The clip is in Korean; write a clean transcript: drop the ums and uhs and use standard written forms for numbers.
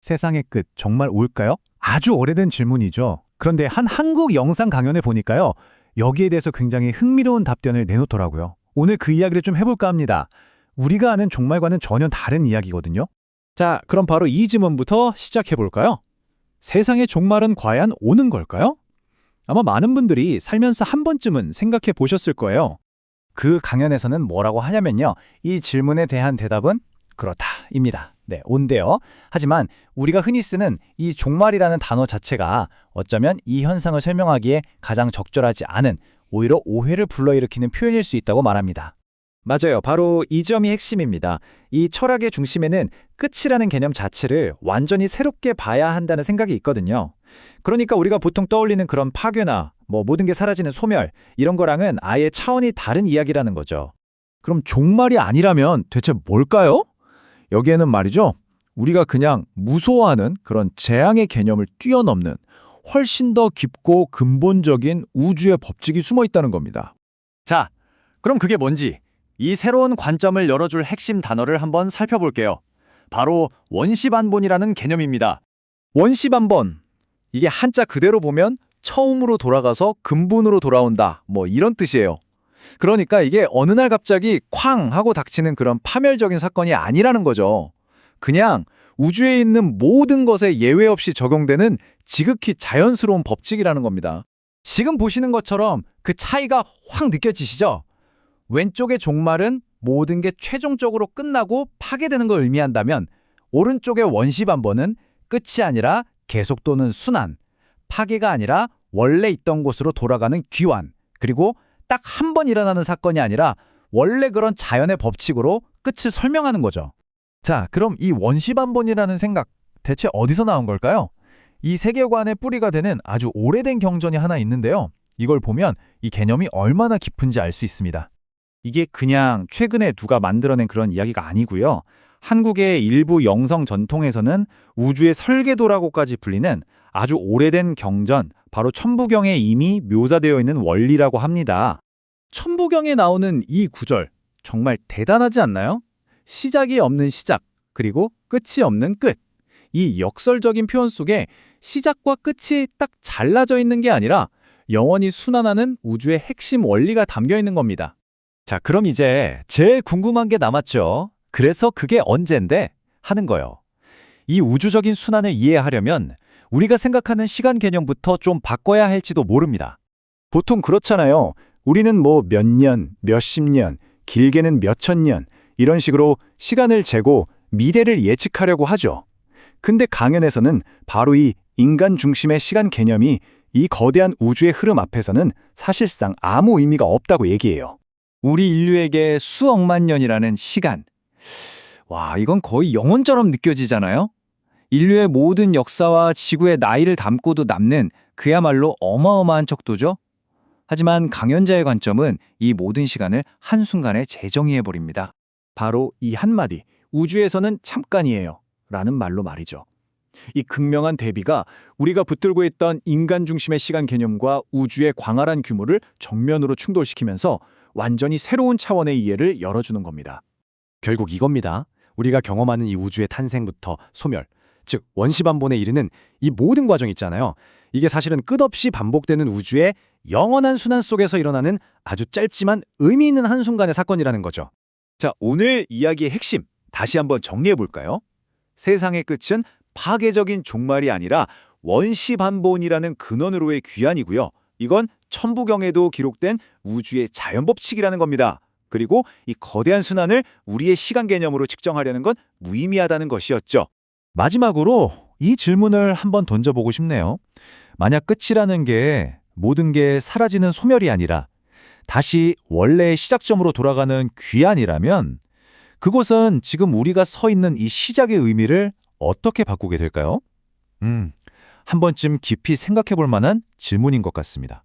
세상의 끝 정말 올까요? 아주 오래된 질문이죠. 그런데 한 한국 영상 강연에 보니까요. 여기에 대해서 굉장히 흥미로운 답변을 내놓더라고요. 오늘 그 이야기를 좀 해볼까 합니다. 우리가 아는 종말과는 전혀 다른 이야기거든요. 자, 그럼 바로 이 질문부터 시작해볼까요? 세상의 종말은 과연 오는 걸까요? 아마 많은 분들이 살면서 한 번쯤은 생각해 보셨을 거예요. 그 강연에서는 뭐라고 하냐면요. 이 질문에 대한 대답은 그렇다입니다. 네, 온대요. 하지만 우리가 흔히 쓰는 이 종말이라는 단어 자체가 어쩌면 이 현상을 설명하기에 가장 적절하지 않은 오히려 오해를 불러일으키는 표현일 수 있다고 말합니다. 맞아요. 바로 이 점이 핵심입니다. 이 철학의 중심에는 끝이라는 개념 자체를 완전히 새롭게 봐야 한다는 생각이 있거든요. 그러니까 우리가 보통 떠올리는 그런 파괴나 모든 게 사라지는 소멸, 이런 거랑은 아예 차원이 다른 이야기라는 거죠. 그럼 종말이 아니라면 대체 뭘까요? 여기에는 말이죠. 우리가 그냥 무서워하는 그런 재앙의 개념을 뛰어넘는 훨씬 더 깊고 근본적인 우주의 법칙이 숨어 있다는 겁니다. 자, 그럼 그게 뭔지 이 새로운 관점을 열어줄 핵심 단어를 한번 살펴볼게요. 바로 원시반본이라는 개념입니다. 원시반본, 이게 한자 그대로 보면 처음으로 돌아가서 근본으로 돌아온다, 이런 뜻이에요. 그러니까 이게 어느 날 갑자기 쾅 하고 닥치는 그런 파멸적인 사건이 아니라는 거죠. 그냥 우주에 있는 모든 것에 예외 없이 적용되는 지극히 자연스러운 법칙이라는 겁니다. 지금 보시는 것처럼 그 차이가 확 느껴지시죠? 왼쪽의 종말은 모든 게 최종적으로 끝나고 파괴되는 걸 의미한다면 오른쪽의 원시반본은 끝이 아니라 계속 도는 순환, 파괴가 아니라 원래 있던 곳으로 돌아가는 귀환, 그리고 딱 한 번 일어나는 사건이 아니라 원래 그런 자연의 법칙으로 끝을 설명하는 거죠. 자, 그럼 이 원시반본이라는 생각 대체 어디서 나온 걸까요? 이 세계관의 뿌리가 되는 아주 오래된 경전이 하나 있는데요. 이걸 보면 이 개념이 얼마나 깊은지 알 수 있습니다. 이게 그냥 최근에 누가 만들어낸 그런 이야기가 아니고요. 한국의 일부 영성 전통에서는 우주의 설계도라고까지 불리는 아주 오래된 경전, 바로 천부경에 이미 묘사되어 있는 원리라고 합니다. 천부경에 나오는 이 구절, 정말 대단하지 않나요? 시작이 없는 시작, 그리고 끝이 없는 끝. 이 역설적인 표현 속에 시작과 끝이 딱 잘라져 있는 게 아니라 영원히 순환하는 우주의 핵심 원리가 담겨 있는 겁니다. 자, 그럼 이제 제일 궁금한 게 남았죠. 그래서 그게 언젠데 하는 거예요. 이 우주적인 순환을 이해하려면 우리가 생각하는 시간 개념부터 좀 바꿔야 할지도 모릅니다. 보통 그렇잖아요. 우리는 몇 년, 몇십 년, 길게는 몇천 년 이런 식으로 시간을 재고 미래를 예측하려고 하죠. 근데 강연에서는 바로 이 인간 중심의 시간 개념이 이 거대한 우주의 흐름 앞에서는 사실상 아무 의미가 없다고 얘기해요. 우리 인류에게 수억만 년이라는 시간. 와, 이건 거의 영혼처럼 느껴지잖아요? 인류의 모든 역사와 지구의 나이를 담고도 남는 그야말로 어마어마한 척도죠? 하지만 강연자의 관점은 이 모든 시간을 한순간에 재정의해버립니다. 바로 이 한마디, 우주에서는 잠깐이에요. 라는 말로 말이죠. 이 극명한 대비가 우리가 붙들고 있던 인간 중심의 시간 개념과 우주의 광활한 규모를 정면으로 충돌시키면서 완전히 새로운 차원의 이해를 열어주는 겁니다. 결국 이겁니다. 우리가 경험하는 이 우주의 탄생부터 소멸, 즉 원시반본에 이르는 이 모든 과정 있잖아요. 이게 사실은 끝없이 반복되는 우주의 영원한 순환 속에서 일어나는 아주 짧지만 의미 있는 한순간의 사건이라는 거죠. 자, 오늘 이야기의 핵심 다시 한번 정리해 볼까요? 세상의 끝은 파괴적인 종말이 아니라 원시반본이라는 근원으로의 귀환이고요. 이건 천부경에도 기록된 우주의 자연법칙이라는 겁니다. 그리고 이 거대한 순환을 우리의 시간 개념으로 측정하려는 건 무의미하다는 것이었죠. 마지막으로 이 질문을 한번 던져보고 싶네요. 만약 끝이라는 게 모든 게 사라지는 소멸이 아니라 다시 원래의 시작점으로 돌아가는 귀환이라면 그곳은 지금 우리가 서 있는 이 시작의 의미를 어떻게 바꾸게 될까요? 한 번쯤 깊이 생각해 볼 만한 질문인 것 같습니다.